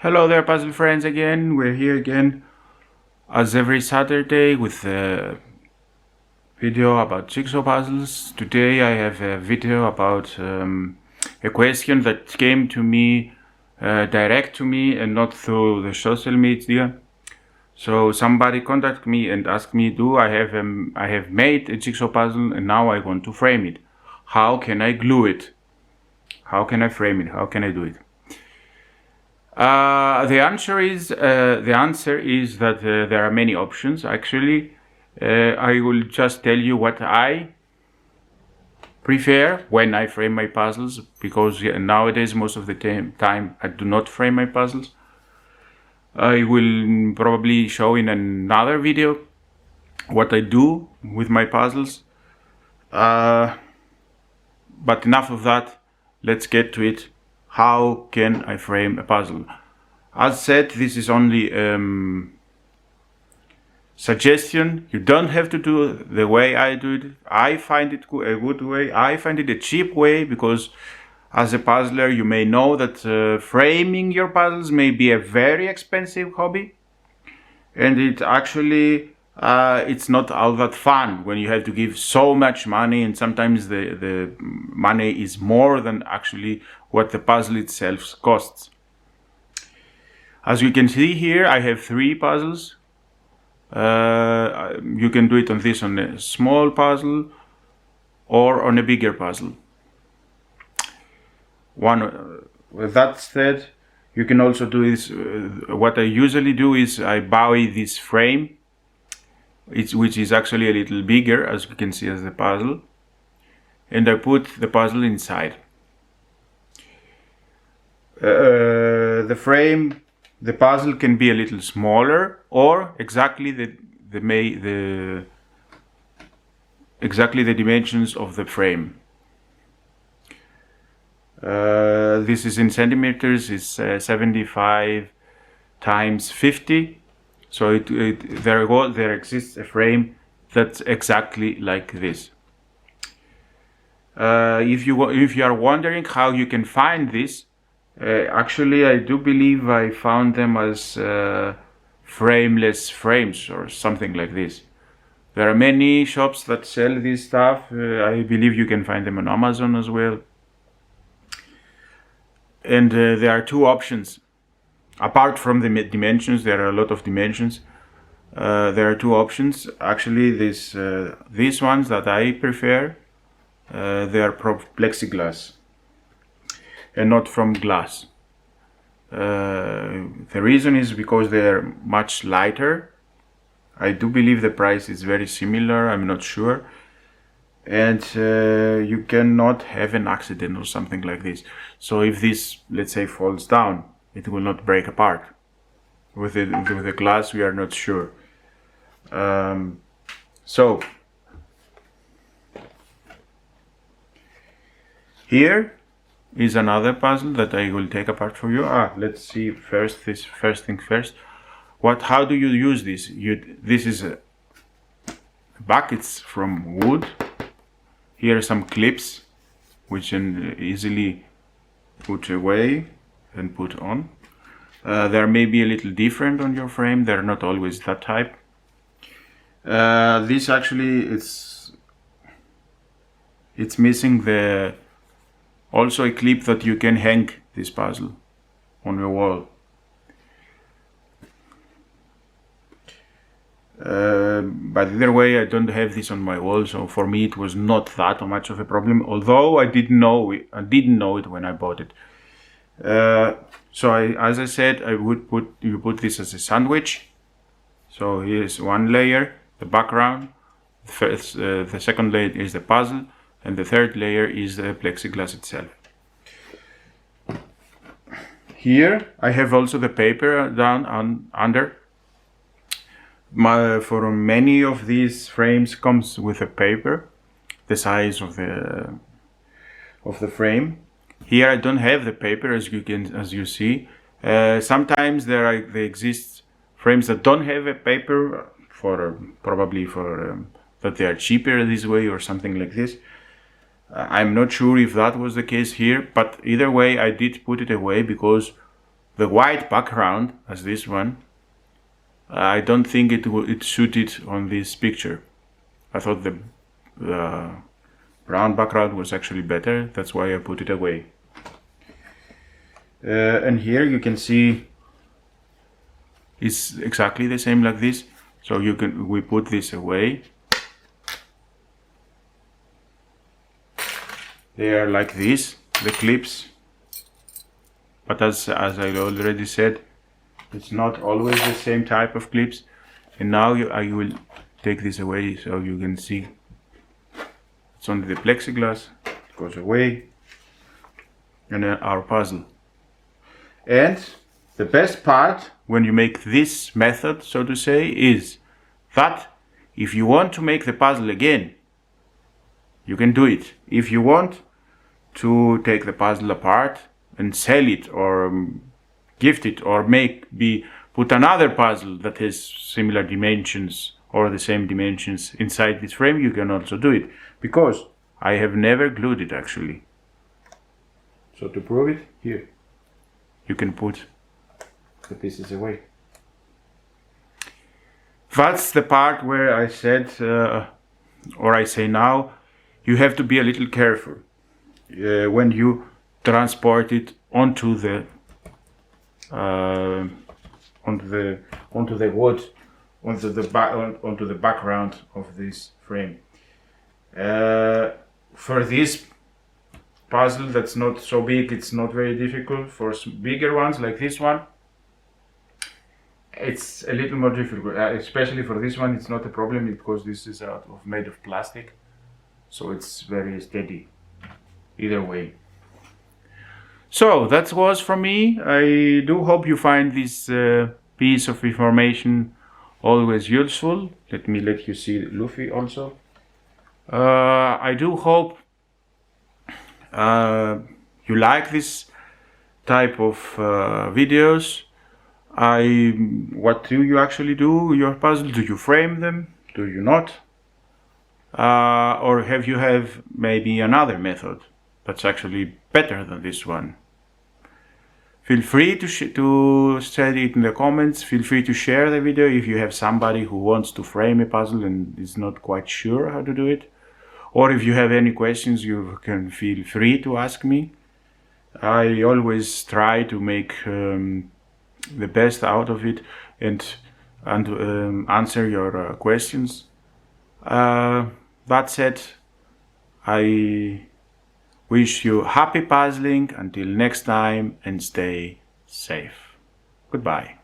Hello there, puzzle friends again. We're here again as every Saturday with a video about jigsaw puzzles. Today I have a video about a question that came to me direct to me and not through the social media. So somebody contacted me and asked me, I have made a jigsaw puzzle and now I want to frame it. How can I glue it? How can I frame it? How can I do it? The answer is that there are many options. Actually, I will just tell you what I prefer when I frame my puzzles, because nowadays most of the time I do not frame my puzzles. I will probably show in another video what I do with my puzzles. But enough of that. Let's get to it. How can I frame a puzzle? As said, this is only suggestion. You don't have to do the way I do it. I find it a good way. I find it a cheap way, because as a puzzler you may know that framing your puzzles may be a very expensive hobby, and it actually it's not all that fun when you have to give so much money, and sometimes the money is more than actually what the puzzle itself costs. As you can see here, I have 3 puzzles. You can do it on a small puzzle or on a bigger puzzle. With that said, you can also do this. What I usually do is I buy this frame, which is actually a little bigger, as you can see, as the puzzle, and I put the puzzle inside. The puzzle can be a little smaller, or exactly the dimensions of the frame. This is in centimeters. It's 75 times 50. So there exists a frame that's exactly like this. If you are wondering how you can find this, actually I do believe I found them as frameless frames or something like this. There are many shops that sell this stuff. I believe you can find them on Amazon as well. And there are 2 options. Apart from the dimensions, there are a lot of dimensions. There are 2 options. Actually, these ones that I prefer, they are plexiglass and not from glass. The reason is because they are much lighter. I do believe the price is very similar, I'm not sure. And you cannot have an accident or something like this. So if this, let's say, falls down, it will not break apart. With the glass, we are not sure. So here is another puzzle that I will take apart for you. Let's see first thing first. How do you use this? This is a buckets from wood. Here are some clips which can easily put away and put on. They may be a little different on your frame. They're not always that type. This actually it's missing also a clip that you can hang this puzzle on your wall. But either way, I don't have this on my wall, so for me it was not that much of a problem, although I didn't know it when I bought it. So as I said, you put this as a sandwich. So here's one layer, the background. The second layer is the puzzle, and the third layer is the plexiglass itself. Here I have also the paper down under. For many of these frames comes with a paper, the size of the frame. Here I don't have the paper, as you see. Sometimes there exist frames that don't have a paper, probably that they are cheaper this way or something like this. I'm not sure if that was the case here, but either way I did put it away, because the white background as this one, I don't think it suited on this picture. I thought the brown background was actually better. That's why I put it away. And here you can see it's exactly the same like this. So we put this away. They are like this, the clips. But as I already said, it's not always the same type of clips. And now I will take this away so you can see. It's only the plexiglass, it goes away, and our puzzle. And the best part when you make this method, so to say, is that if you want to make the puzzle again, you can do it. If you want to take the puzzle apart and sell it or gift it or put another puzzle that has similar dimensions or the same dimensions inside this frame, you can also do it, because I have never glued it actually. So to prove it, here you can put the pieces away. That's the part where I said, or I say now, you have to be a little careful when you transport it onto the wood, onto the background of this frame. For this puzzle that's not so big, it's not very difficult. For bigger ones like this one, it's a little more difficult. Especially for this one, it's not a problem because this is made of plastic, so it's very steady either way. So that was from me. I do hope you find this piece of information always useful. Let you see Luffy also. I do hope you like this type of videos. What do you actually do your puzzle? Do you frame them? Do you not? Or have you maybe another method that's actually better than this one? Feel free to say it in the comments. Feel free to share the video if you have somebody who wants to frame a puzzle and is not quite sure how to do it. Or if you have any questions, you can feel free to ask me. I always try to make the best out of it and answer your questions. That said, I wish you happy puzzling until next time and stay safe. Goodbye.